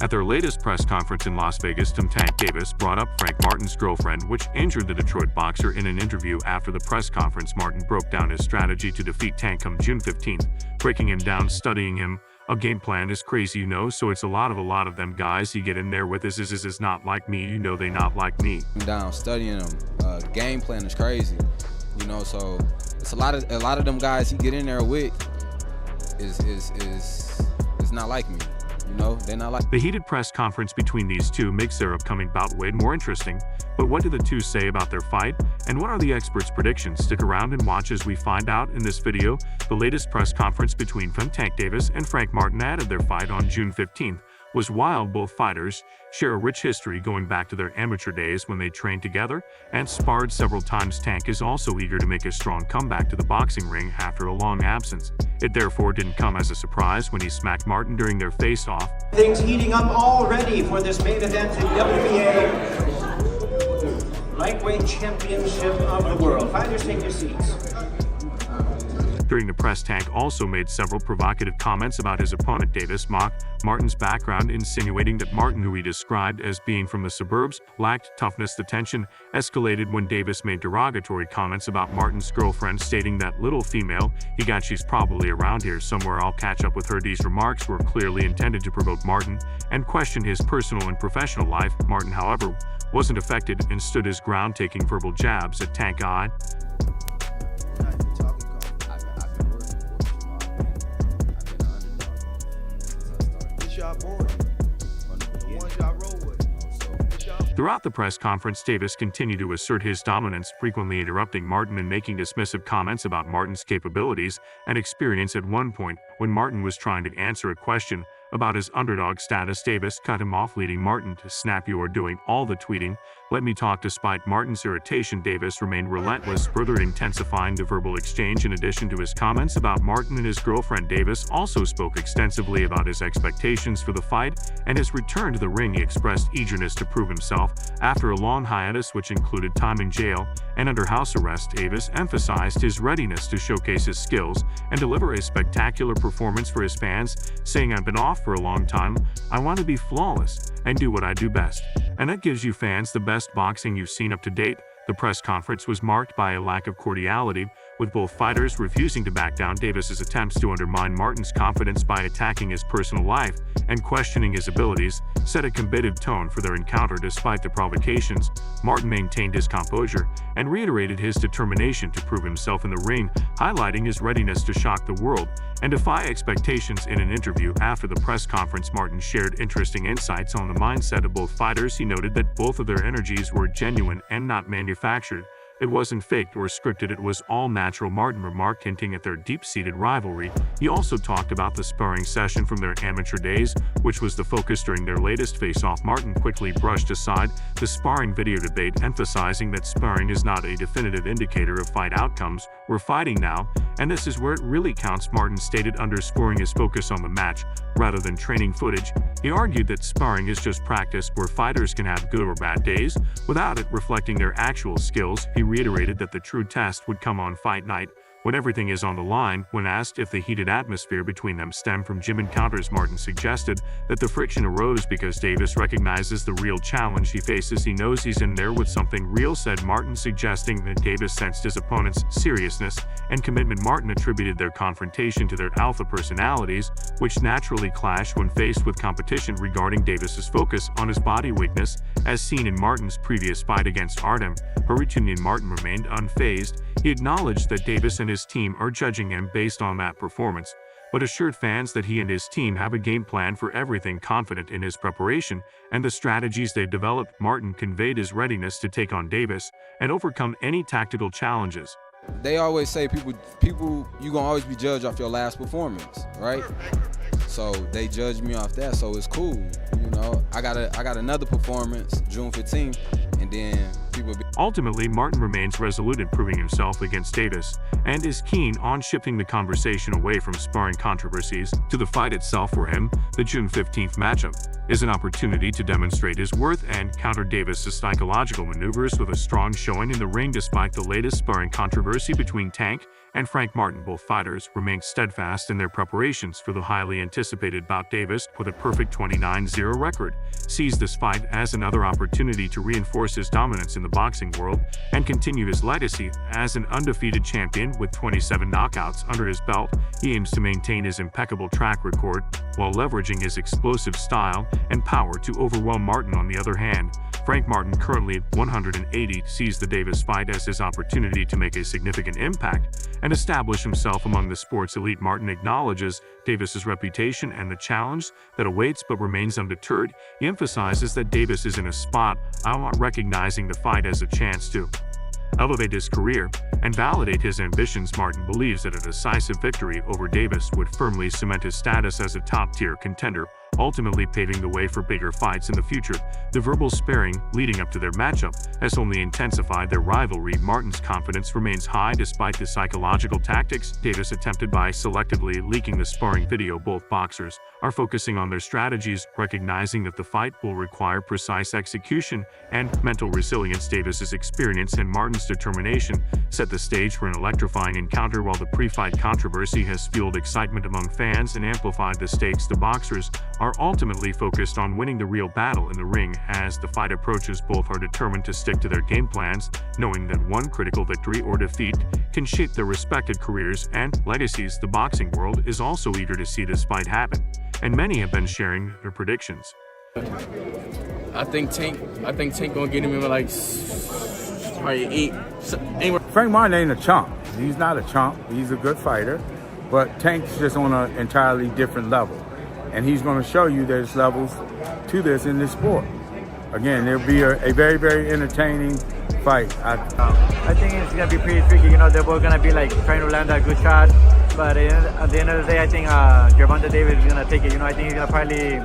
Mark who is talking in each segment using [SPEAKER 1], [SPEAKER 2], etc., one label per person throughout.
[SPEAKER 1] At their latest press conference in Las Vegas, Tank Davis brought up Frank Martin's girlfriend, which injured the Detroit boxer. In an interview after the press conference, Martin broke down his strategy to defeat Tank come June 15th, breaking him down, studying him. A game plan is crazy, so it's a lot of them guys he get in there with is not like me, they not like me.
[SPEAKER 2] I'm down studying them. The game plan is crazy, so it's a lot of them guys he get in there with is not like me. They're not like.
[SPEAKER 1] The heated press conference between these two makes their upcoming bout way more interesting. But what do the two say about their fight? And what are the experts' predictions? Stick around and watch as we find out in this video. The latest press conference between Tank Davis and Frank Martin ahead of their fight on June 15th was wild. Both fighters share a rich history going back to their amateur days when they trained together and sparred several times. Tank is also eager to make a strong comeback to the boxing ring after a long absence. It therefore didn't come as a surprise when he smacked Martin during their face-off.
[SPEAKER 3] Things heating up already for this main event in WBA Lightweight Championship of the World. Fighters, take your seats.
[SPEAKER 1] During the press, Tank also made several provocative comments about his opponent. Davis mocked Martin's background, insinuating that Martin, who he described as being from the suburbs, lacked toughness. The tension escalated when Davis made derogatory comments about Martin's girlfriend, stating that little female he got, she's probably around here somewhere, I'll catch up with her. These remarks were clearly intended to provoke Martin and question his personal and professional life. Martin, however, wasn't affected and stood his ground, taking verbal jabs at Tank. Throughout the press conference, Davis continued to assert his dominance, frequently interrupting Martin and making dismissive comments about Martin's capabilities and experience. At one point, when Martin was trying to answer a question about his underdog status, Davis cut him off, leading Martin to snap, "You are doing all the tweeting. Let me talk." Despite Martin's irritation, Davis remained relentless, further intensifying the verbal exchange. In addition to his comments about Martin and his girlfriend, Davis also spoke extensively about his expectations for the fight and his return to the ring. He expressed eagerness to prove himself after a long hiatus, which included time in jail and under house arrest. Davis emphasized his readiness to showcase his skills and deliver a spectacular performance for his fans, saying, "I've been off for a long time. I want to be flawless and do what I do best. And that gives you fans the best boxing you've seen up to date." The press conference was marked by a lack of cordiality, with both fighters refusing to back down. Davis's attempts to undermine Martin's confidence by attacking his personal life and questioning his abilities set a combative tone for their encounter. Despite the provocations, Martin maintained his composure and reiterated his determination to prove himself in the ring, highlighting his readiness to shock the world and defy expectations. In an interview after the press conference, Martin shared interesting insights on the mindset of both fighters. He noted that both of their energies were genuine and not manufactured. It wasn't faked or scripted, it was all natural, Martin remarked, hinting at their deep-seated rivalry. He also talked about the sparring session from their amateur days, which was the focus during their latest face-off. Martin quickly brushed aside the sparring video debate, emphasizing that sparring is not a definitive indicator of fight outcomes. "We're fighting now, and this is where it really counts," Martin stated, underscoring his focus on the match rather than training footage. He argued that sparring is just practice where fighters can have good or bad days without it reflecting their actual skills. He reiterated that the true test would come on fight night, when everything is on the line. When asked if the heated atmosphere between them stemmed from gym encounters, Martin suggested that the friction arose because Davis recognizes the real challenge he faces. "He knows he's in there with something real," said Martin, suggesting that Davis sensed his opponent's seriousness and commitment. Martin attributed their confrontation to their alpha personalities, which naturally clash when faced with competition. Regarding Davis's focus on his body weakness, as seen in Martin's previous fight against Artem Harutyunyan, Martin remained unfazed. He acknowledged that Davis and his team are judging him based on that performance, but assured fans that he and his team have a game plan for everything. Confident in his preparation and the strategies they've developed, Martin conveyed his readiness to take on Davis and overcome any tactical challenges.
[SPEAKER 2] They always say people you gonna always be judged off your last performance, right? So they judge me off that, so it's cool. I got another performance June 15th, and then people.
[SPEAKER 1] Ultimately, Martin remains resolute in proving himself against Davis and is keen on shifting the conversation away from sparring controversies to the fight itself. For him, the June 15th matchup is an opportunity to demonstrate his worth and counter Davis's psychological maneuvers with a strong showing in the ring. Despite the latest sparring controversy between Tank and Frank Martin, both fighters remain steadfast in their preparations for the highly anticipated bout. Davis, with a perfect 29-0 record, sees this fight as another opportunity to reinforce his dominance in the boxing world and continue his legacy as an undefeated champion. With 27 knockouts under his belt, he aims to maintain his impeccable track record while leveraging his explosive style and power to overwhelm Martin. On the other hand, Frank Martin, currently at 180, sees the Davis fight as his opportunity to make a significant impact and establish himself among the sport's elite. Martin acknowledges Davis's reputation and the challenge that awaits, but remains undeterred. He emphasizes that Davis is in a spot, recognizing the fight as a chance to elevate his career and validate his ambitions. Martin believes that a decisive victory over Davis would firmly cement his status as a top-tier contender, ultimately paving the way for bigger fights in the future. The verbal sparring leading up to their matchup has only intensified their rivalry. Martin's confidence remains high despite the psychological tactics Davis attempted by selectively leaking the sparring video. Both boxers are focusing on their strategies, recognizing that the fight will require precise execution and mental resilience. Davis's experience and Martin's determination set the stage for an electrifying encounter. While the pre-fight controversy has fueled excitement among fans and amplified the stakes, the boxers are ultimately focused on winning the real battle in the ring. As the fight approaches, both are determined to stick to their game plans, knowing that one critical victory or defeat can shape their respective careers and legacies. The boxing world is also eager to see this fight happen, and many have been sharing their predictions.
[SPEAKER 4] I think Tank gonna get him in like probably 8. Anyway.
[SPEAKER 5] Frank Martin ain't a chump. He's not a chump. He's a good fighter, but Tank's just on an entirely different level. And he's going to show you there's levels to this in this sport. Again, there'll be a very, very entertaining fight.
[SPEAKER 6] I think it's going to be pretty tricky. You know, they're both going to be like trying to land a good shot. But at the end of the day, I think Gervonta Davis is going to take it. You know, I think he's going to probably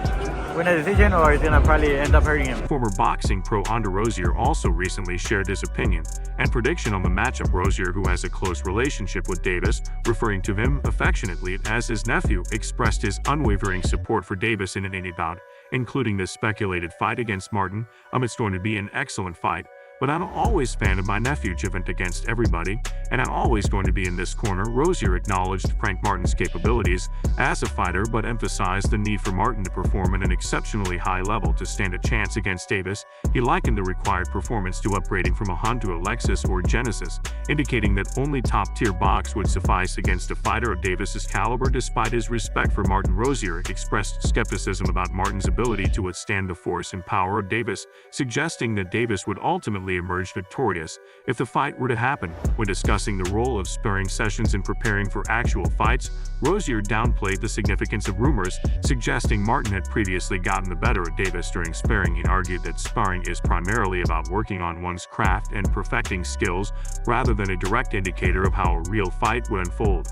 [SPEAKER 6] win a decision, or he's going to probably end up hurting him.
[SPEAKER 1] Former boxing pro Andre Rozier also recently shared his opinion and prediction on the matchup. Rozier, who has a close relationship with Davis, referring to him affectionately as his nephew, expressed his unwavering support for Davis in any bout, including this speculated fight against Martin. It's going to be an excellent fight, but I'm always a fan of my nephew Gervonta against everybody, and I'm always going to be in this corner. Rozier acknowledged Frank Martin's capabilities as a fighter, but emphasized the need for Martin to perform at an exceptionally high level to stand a chance against Davis. He likened the required performance to upgrading from a Honda to a Lexus or Genesis, indicating that only top-tier box would suffice against a fighter of Davis's caliber. Despite his respect for Martin, Rozier expressed skepticism about Martin's ability to withstand the force and power of Davis, suggesting that Davis would ultimately emerge victorious if the fight were to happen. When discussing the role of sparring sessions in preparing for actual fights, Rozier downplayed the significance of rumors, suggesting Martin had previously gotten the better of Davis during sparring. He argued that sparring is primarily about working on one's craft and perfecting skills, rather than a direct indicator of how a real fight would unfold.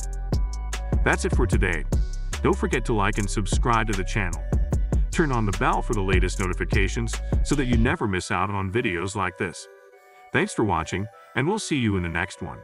[SPEAKER 1] That's it for today. Don't forget to like and subscribe to the channel. Turn on the bell for the latest notifications so that you never miss out on videos like this. Thanks for watching, and we'll see you in the next one.